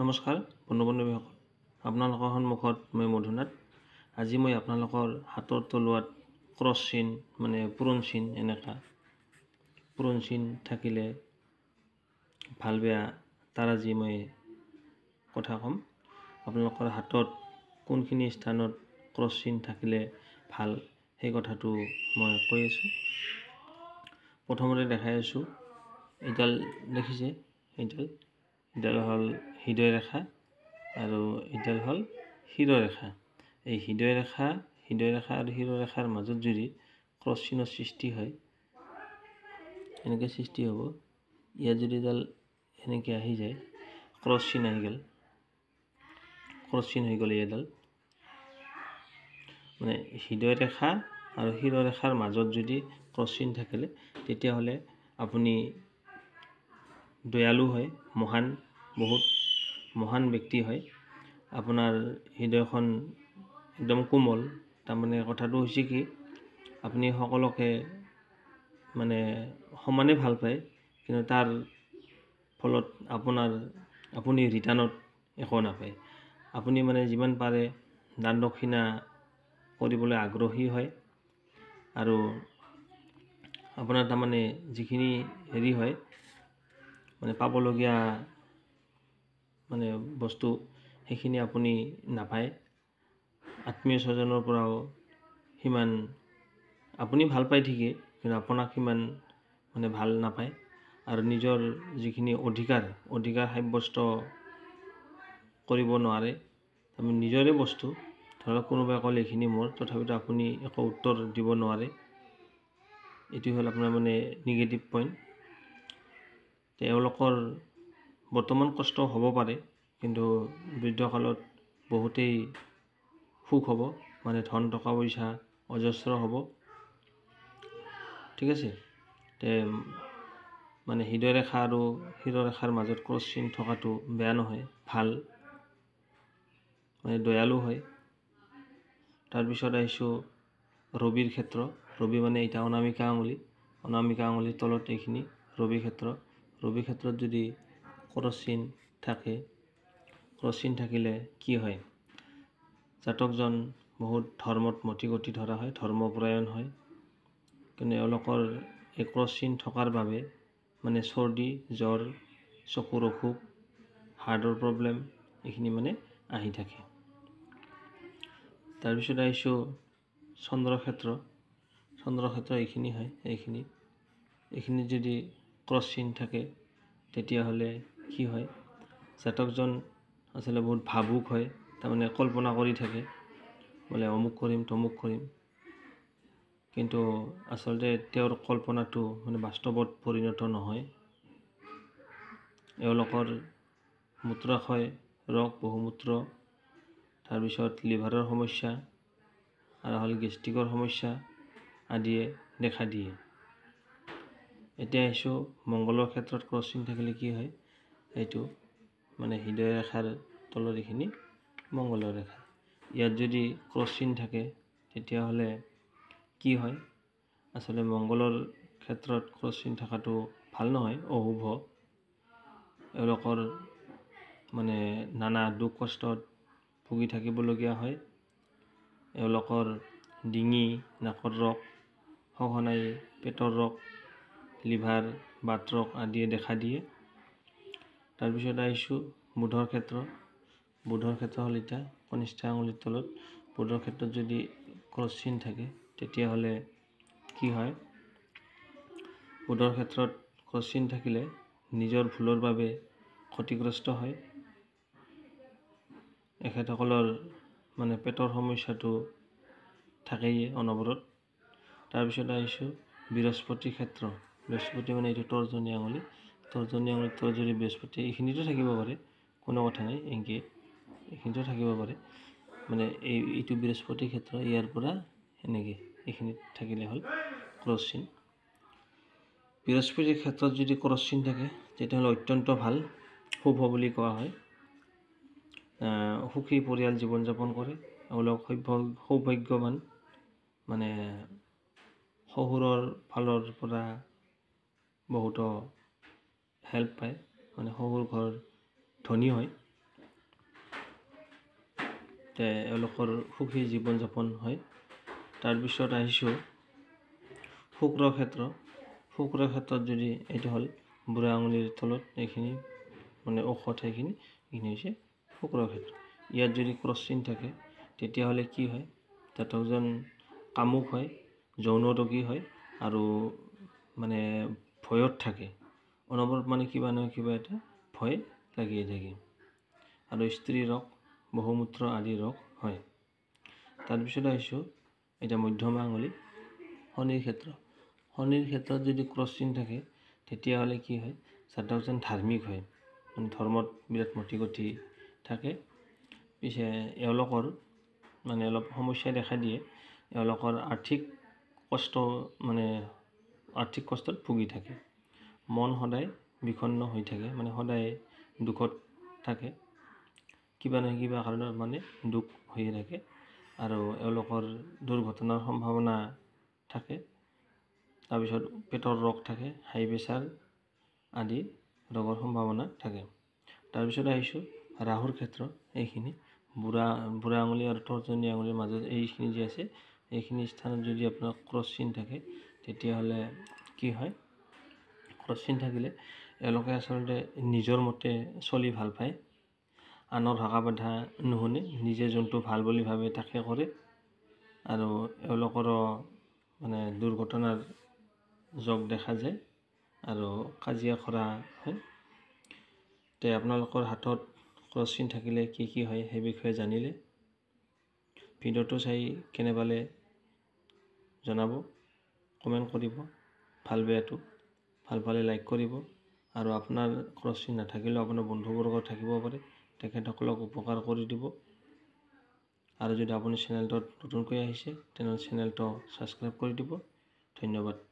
নমস্কাৰ বন্ধু-বান্ধৱীসকল, আপোনালোকৰ সন্মুখত মই মধুনাথ। আজি মই আপোনালোকৰ হাতৰ তলুৱাত ক্ৰছ চিন মানে পূৰণ চিন এনেকুৱা পূৰণ চিন থাকিলে ভাল বেয়া তাৰ আজি মই কথা ক'ম। আপোনালোকৰ হাতত কোনখিনি স্থানত ক্ৰছ চিন থাকিলে ভাল সেই কথাটো মই কৈ আছোঁ। প্ৰথমতে দেখাই আছোঁ, এইডাল দেখিছে, এইডাল হ'ল হৃদয় ৰেখা আৰু এইডাল হ'ল শিৰৰেখা। এই হৃদয় ৰেখা আৰু শিৰৰেখাৰ মাজত যদি ক্ৰছ চিনৰ সৃষ্টি হয়, এনেকৈ সৃষ্টি হ'ব। ইয়াত যদি এডাল এনেকৈ আহি যায়, ক্ৰছ চিন আহি গ'ল, ক্ৰছ চিন হৈ গ'ল। এইডাল মানে হৃদয় ৰেখা আৰু শিৰৰেখাৰ মাজত যদি ক্ৰছ চিন থাকিলে তেতিয়াহ'লে আপুনি দয়ালু হয়, বহুত মহান ব্যক্তি হয়। আপোনাৰ হৃদয়খন একদম কোমল। তাৰমানে কথাটো হৈছে কি, আপুনি সকলোকে মানে সমানে ভাল পায়, কিন্তু তাৰ ফলত আপুনি ৰিটাৰ্ণত একো নাপায়। আপুনি মানে যিমান পাৰে দান দক্ষিণা কৰিবলৈ আগ্ৰহী হয় আৰু আপোনাৰ তাৰমানে যিখিনি হেৰি হয় মানে পাবলগীয়া মানে বস্তু সেইখিনি আপুনি নাপায়। আত্মীয় স্বজনৰ পৰাও সিমান আপুনি ভাল পায় ঠিকেই, কিন্তু আপোনাক সিমান মানে ভাল নাপায়। আৰু নিজৰ যিখিনি অধিকাৰ সাব্যস্ত কৰিব নোৱাৰে। তাৰমানে নিজৰে বস্তু, ধৰক কোনোবাই ক'লে এইখিনি মোৰ, তথাপিতো আপুনি একো উত্তৰ দিব নোৱাৰে। এইটো হ'ল আপোনাৰ মানে নিগেটিভ পইণ্ট। তেওঁলোকৰ বৰ্তমান কষ্ট হ'ব পাৰে, কিন্তু বৃদ্ধকালত বহুতেই সুখ হ'ব, মানে ধন টকা পইচা অজস্ৰ হ'ব। ঠিক আছে, মানে হৃদয় ৰেখা আৰু শিৰৰেখাৰ মাজত ক্ৰছ চিন থকাটো বেয়া নহয়, ভাল, মানে দয়ালু হয়। তাৰপিছত আহিছোঁ ৰবিৰ ক্ষেত্ৰ। ৰবি মানে এতিয়া অনামিকা আঙুলিৰ তলত এইখিনি ৰবি ক্ষেত্ৰ। ৰবি ক্ষেত্ৰত যদি ক্ৰছ চিন থাকে, ক্ৰছ চিন থাকিলে কি হয়, জাতকজন বহুত ধৰ্মত মতি ধৰা হয়, ধৰ্মপৰায়ণ হয়। কিন্তু এওঁলোকৰ এই ক্ৰছ চিন থকাৰ বাবে মানে চৰ্দি, জ্বৰ, চকুৰ অসুখ, হাৰ্টৰ প্ৰব্লেম এইখিনি মানে আহি থাকে। তাৰপিছত আহিছোঁ চন্দ্ৰক্ষেত্ৰ এইখিনি হয়। এইখিনিত যদি ক্ৰছ চিন থাকে তেতিয়াহ'লে কি হয়, জাতকজন আচলতে বহুত ভাবুক হয়। তাৰমানে কল্পনা কৰি থাকে, বোলে অমুক কৰিম তমুক কৰিম, কিন্তু আচলতে তেওঁৰ কল্পনাটো মানে বাস্তৱত পৰিণত নহয়। এওঁলোকৰ মূত্ৰাশয় ৰোগ, বহুমূত্ৰ, তাৰপিছত লিভাৰৰ সমস্যা আৰু হ'ল গেষ্ট্ৰিকৰ সমস্যা আদিয়ে দেখা দিয়ে। এতিয়া আহিছোঁ মংগলৰ ক্ষেত্ৰত ক্ৰছ চিন থাকিলে কি হয়, এইটো মানে হৃদয় ৰেখাৰ তলত এইখিনি মংগলৰ ৰেখা। ইয়াত যদি ক্ৰছ চিন থাকে তেতিয়াহ'লে কি হয়, আচলতে মংগলৰ ক্ষেত্ৰত ক্ৰছ চিন থকাটো ভাল নহয়, অশুভ। এওঁলোকৰ মানে নানা দুখ কষ্টত ভুগি থাকিবলগীয়া হয়। এওঁলোকৰ ডিঙি, নাকৰ ৰোগ, সঘনাই পেটৰ ৰোগ, লিভাৰ, বাত ৰোগ আদিয়ে দেখা দিয়ে। তাৰপিছত আহিছোঁ বুধৰ ক্ষেত্ৰ। বুধৰ ক্ষেত্ৰ হ'ল এতিয়া কনিষ্ঠ আঙুলিৰ তলত। বুধৰ ক্ষেত্ৰত যদি ক্ৰছ চিন থাকে তেতিয়াহ'লে কি হয়, বুধৰ ক্ষেত্ৰত ক্ৰছ চিন থাকিলে নিজৰ ভুলৰ বাবে ক্ষতিগ্ৰস্ত হয়। এখেতসকলৰ মানে পেটৰ সমস্যাটো থাকেই অনবৰত। তাৰপিছত আহিছোঁ বৃহস্পতিৰ ক্ষেত্ৰ। বৃহস্পতি মানে এইটো তৰ্জনী আঙুলিৰ তলত যদি বৃহস্পতি এইখিনিতো থাকিব পাৰে, কোনো কথা নাই, এইখিনিতো থাকিব পাৰে। মানে এইটো বৃহস্পতিৰ ক্ষেত্ৰ, ইয়াৰ পৰা এনেকৈ এইখিনিত থাকিলে হ'ল ক্ৰছ চিন। বৃহস্পতিৰ ক্ষেত্ৰত যদি ক্ৰছ চিন থাকে তেতিয়াহ'লে অত্যন্ত ভাল, শুভ বুলি কোৱা হয়। সুখী পৰিয়াল জীৱন যাপন কৰে। এওঁলোক সৌভাগ্যৱান, মানে শহুৰৰ ফালৰ পৰা বহুতো হেল্প পায়, মানে শহুৰ ঘৰ ধনী হয়। এওঁলোকৰ সুখী জীৱন যাপন হয়। তাৰপিছত আহিছোঁ শুক্ৰৰ ক্ষেত্ৰ। শুক্ৰৰ ক্ষেত্ৰত যদি এইটো হ'ল বুঢ়া আঙুলিৰ তলত এইখিনি মানে ঔষধ সেইখিনি হৈছে শুক্ৰৰ ক্ষেত্ৰ। ইয়াত যদি ক্ৰছ চিন থাকে তেতিয়াহ'লে কি হয়, জাতকজন কামুক হয়, যৌন ৰোগী হয় আৰু মানে ভয়ত থাকে, অনবৰত মানে কিবা নহয় কিবা এটা ভয় লাগিয়ে থাকে আৰু স্ত্ৰী ৰোগ, বহুমূত্ৰ আদি ৰোগ হয়। তাৰপিছত আহিছোঁ এতিয়া মধ্যমা আঙুলি, শনিৰ ক্ষেত্ৰ। শনিৰ ক্ষেত্ৰত যদি ক্ৰছ চিন থাকে তেতিয়াহ'লে কি হয়, জাতকজন ধাৰ্মিক হয়, মানে ধৰ্মত বিৰাট মতিগতি থাকে। পিছে এওঁলোকৰ মানে অলপ সমস্যাই দেখা দিয়ে, এওঁলোকৰ আৰ্থিক কষ্টত ভুগি থাকে, মন সদায় বিষণ্ণ হৈ থাকে, মানে সদায় দুখত থাকে, কিবা নহয় কিবা কাৰণত মানে দুখ হৈয়ে থাকে আৰু এওঁলোকৰ দুৰ্ঘটনাৰ সম্ভাৱনা থাকে। তাৰপিছত পেটৰ ৰোগ থাকে, হাই প্ৰেছাৰ আদি ৰোগৰ সম্ভাৱনা থাকে। তাৰপিছত আহিছোঁ ৰাহুৰ ক্ষেত্ৰ। এইখিনি বুঢ়া আঙুলি আৰু তৰ্জনী আঙুলিৰ মাজত এইখিনি যে আছে, এইখিনি স্থানত যদি আপোনাৰ ক্ৰছ চিন থাকে তেতিয়াহ'লে কি হয়, ক্ৰছ চিন থাকিলে এওঁলোকে আচলতে নিজৰ মতে চলি ভাল পায়, আনৰ হকা বাধা নুশুনে, নিজে যোনটো ভাল বুলি ভাবে তাকে কৰে আৰু এওঁলোকৰো মানে দুৰ্ঘটনাৰ যোগ দেখা যায় আৰু কাজিয়া কৰা হয়। আপোনালোকৰ হাতত ক্ৰছ চিন থাকিলে কি কি হয় সেই বিষয়ে জানিলে, ভিডিঅ'টো চাই কেনে পালে জনাব, কমেণ্ট কৰিব, ভাল বেয়াটো, ভাল পালে লাইক কৰিব আৰু আপোনাৰ ক্ৰছ চিন নাথাকিলেও আপোনাৰ বন্ধুবৰ্গৰ থাকিব পাৰে, তেখেতসকলক উপকাৰ কৰি দিব। আৰু যদি আপুনি চেনেলটোত নতুনকৈ আহিছে তেনেহ'লে চেনেলটো ছাবস্ক্ৰাইব কৰি দিব। ধন্যবাদ।